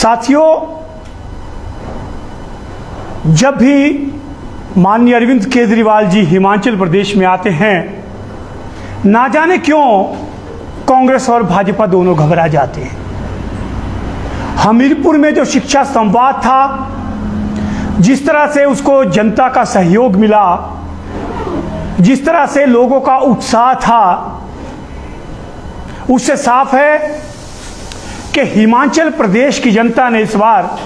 साथियों, जब भी माननीय अरविंद केजरीवाल जी हिमाचल प्रदेश में आते हैं, ना जाने क्यों कांग्रेस और भाजपा दोनों घबरा जाते हैं। हमीरपुर में जो शिक्षा संवाद था, जिस तरह से उसको जनता का सहयोग मिला, जिस तरह से लोगों का उत्साह था, उससे साफ है कि हिमाचल प्रदेश की जनता ने इस बार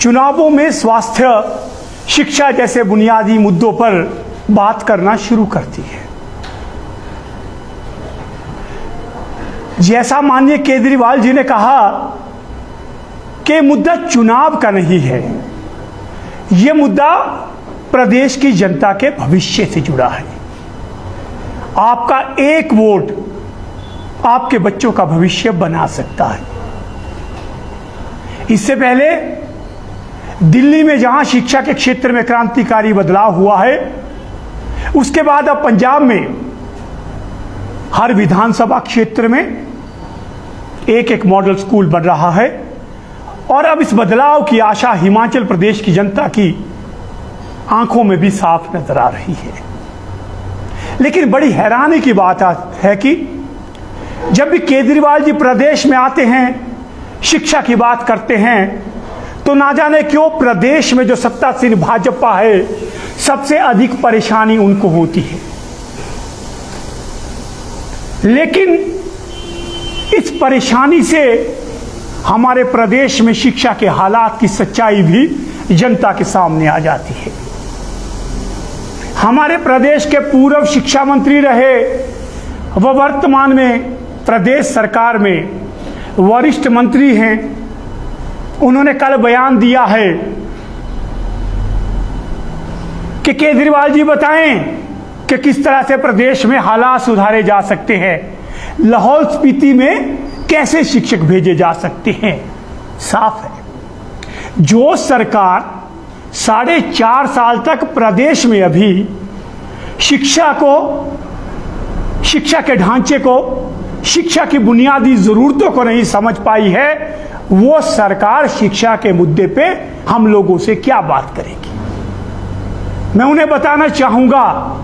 चुनावों में स्वास्थ्य, शिक्षा जैसे बुनियादी मुद्दों पर बात करना शुरू कर दी है। जैसा माननीय केजरीवाल जी ने कहा कि मुद्दा चुनाव का नहीं है, यह मुद्दा प्रदेश की जनता के भविष्य से जुड़ा है। आपका एक वोट आपके बच्चों का भविष्य बना सकता है। इससे पहले दिल्ली में जहां शिक्षा के क्षेत्र में क्रांतिकारी बदलाव हुआ है, उसके बाद अब पंजाब में हर विधानसभा क्षेत्र में एक एक मॉडल स्कूल बन रहा है और अब इस बदलाव की आशा हिमाचल प्रदेश की जनता की आंखों में भी साफ नजर आ रही है। लेकिन बड़ी हैरानी की बात है कि जब भी केजरीवाल जी प्रदेश में आते हैं, शिक्षा की बात करते हैं, तो ना जाने क्यों प्रदेश में जो सत्तासीन भाजपा है, सबसे अधिक परेशानी उनको होती है। लेकिन इस परेशानी से हमारे प्रदेश में शिक्षा के हालात की सच्चाई भी जनता के सामने आ जाती है। हमारे प्रदेश के पूर्व शिक्षा मंत्री रहे, वह वर्तमान में प्रदेश सरकार में वरिष्ठ मंत्री हैं। उन्होंने कल बयान दिया है कि केजरीवाल जी बताएं कि किस तरह से प्रदेश में हालात सुधारे जा सकते हैं, लाहौल स्पीति में कैसे शिक्षक भेजे जा सकते हैं। साफ है, जो सरकार 4.5 साल तक प्रदेश में अभी शिक्षा के ढांचे को, शिक्षा की बुनियादी जरूरतों को नहीं समझ पाई है, वो सरकार शिक्षा के मुद्दे पे हम लोगों से क्या बात करेगी। मैं उन्हें बताना चाहूंगा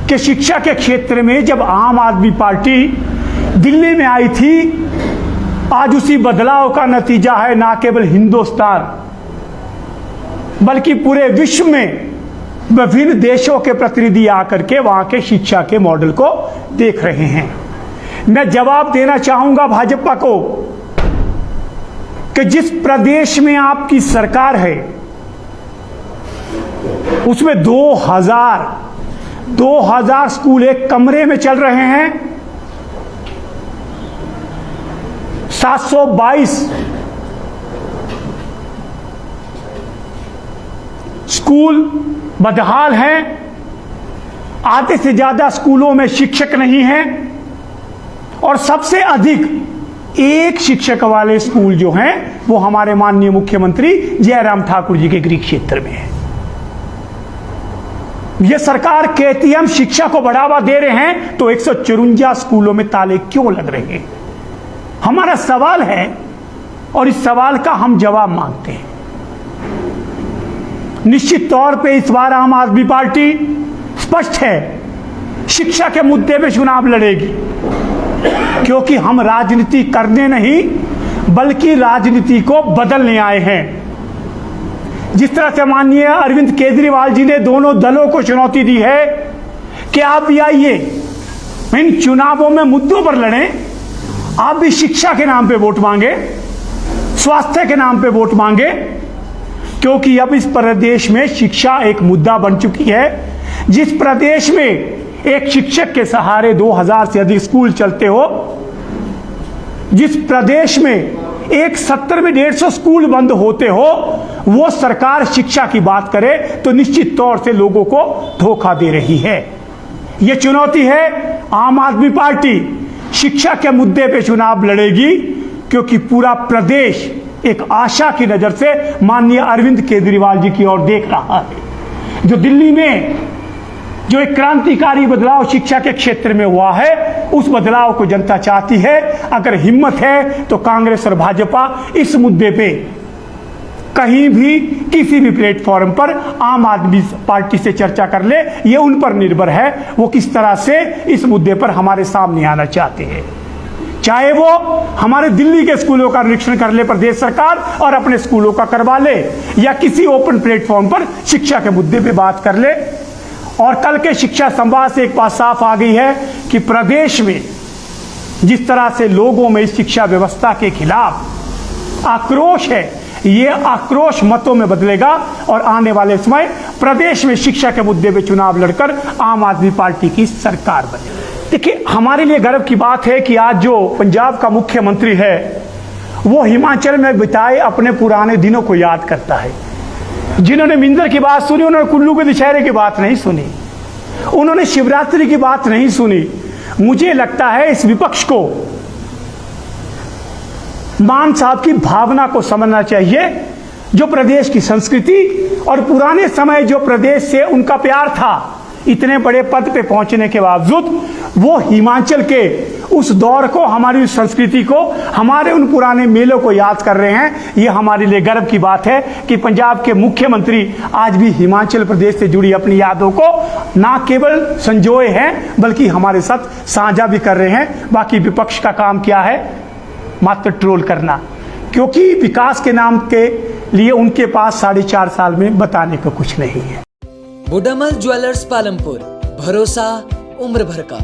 कि शिक्षा के क्षेत्र में जब आम आदमी पार्टी दिल्ली में आई थी, आज उसी बदलाव का नतीजा है ना केवल हिंदुस्तान बल्कि पूरे विश्व में विभिन्न देशों के प्रतिनिधि आकर के वहां के शिक्षा के मॉडल को देख रहे हैं। मैं जवाब देना चाहूंगा भाजपा को कि जिस प्रदेश में आपकी सरकार है, उसमें 2000 स्कूल एक कमरे में चल रहे हैं। 722 स्कूल बदहाल हैं। आधे से ज्यादा स्कूलों में शिक्षक नहीं हैं और सबसे अधिक एक शिक्षक वाले स्कूल जो हैं वो हमारे माननीय मुख्यमंत्री जयराम ठाकुर जी के गृह क्षेत्र में है। यह सरकार कहती है हम शिक्षा को बढ़ावा दे रहे हैं, तो 154 स्कूलों में ताले क्यों लग रहे हैं? हमारा सवाल है और इस सवाल का हम जवाब मांगते हैं। निश्चित तौर पे इस बार आम आदमी पार्टी स्पष्ट है, शिक्षा के मुद्दे पे चुनाव लड़ेगी, क्योंकि हम राजनीति करने नहीं बल्कि राजनीति को बदलने आए हैं। जिस तरह से माननीय अरविंद केजरीवाल जी ने दोनों दलों को चुनौती दी है कि आप भी आइए, इन चुनावों में मुद्दों पर लड़ें, आप भी शिक्षा के नाम पे वोट मांगे, स्वास्थ्य के नाम पे वोट मांगे, क्योंकि अब इस प्रदेश में शिक्षा एक मुद्दा बन चुकी है। जिस प्रदेश में एक शिक्षक के सहारे 2000 से अधिक स्कूल चलते हो, जिस प्रदेश में एक 70 में 150 स्कूल बंद होते हो, वो सरकार शिक्षा की बात करे तो निश्चित तौर से लोगों को धोखा दे रही है। ये चुनौती है। आम आदमी पार्टी शिक्षा के मुद्दे पे चुनाव लड़ेगी, क्योंकि पूरा प्रदेश एक आशा की नजर से माननीय अरविंद केजरीवाल जी की ओर देख रहा है। जो दिल्ली में जो एक क्रांतिकारी बदलाव शिक्षा के क्षेत्र में हुआ है, उस बदलाव को जनता चाहती है। अगर हिम्मत है तो कांग्रेस और भाजपा इस मुद्दे पे कहीं भी किसी भी प्लेटफॉर्म पर आम आदमी पार्टी से चर्चा कर ले, ये उन पर निर्भर है वो किस तरह से इस मुद्दे पर हमारे सामने आना चाहते हैं। चाहे वो हमारे दिल्ली के स्कूलों का निरीक्षण कर ले प्रदेश सरकार और अपने स्कूलों का करवा ले, या किसी ओपन प्लेटफॉर्म पर शिक्षा के मुद्दे पे बात कर ले। और कल के शिक्षा संवाद से एक बात साफ आ गई है कि प्रदेश में जिस तरह से लोगों में इस शिक्षा व्यवस्था के खिलाफ आक्रोश है, ये आक्रोश मतों में बदलेगा और आने वाले समय प्रदेश में शिक्षा के मुद्दे पे चुनाव लड़कर आम आदमी पार्टी की सरकार बने। देखिए, हमारे लिए गर्व की बात है कि आज जो पंजाब का मुख्यमंत्री है वो हिमाचल में बिताए अपने पुराने दिनों को याद करता है। जिन्होंने मिंदर की बात सुनी, उन्होंने कुल्लू के दशहरे की बात नहीं सुनी, उन्होंने शिवरात्रि की बात नहीं सुनी। मुझे लगता है इस विपक्ष को मान साहब की भावना को समझना चाहिए, जो प्रदेश की संस्कृति और पुराने समय जो प्रदेश से उनका प्यार था, इतने बड़े पद पे पहुंचने के बावजूद वो हिमाचल के उस दौर को, हमारी उस संस्कृति को, हमारे उन पुराने मेलों को याद कर रहे हैं। ये हमारे लिए गर्व की बात है कि पंजाब के मुख्यमंत्री आज भी हिमाचल प्रदेश से जुड़ी अपनी यादों को ना केवल संजोए हैं बल्कि हमारे साथ साझा भी कर रहे हैं। बाकी विपक्ष का काम क्या है? मात्र ट्रोल करना, क्योंकि विकास के नाम के लिए उनके पास 4.5 साल में बताने को कुछ नहीं है। बुडामल ज्वेलर्स पालमपुर, भरोसा उम्र भर का।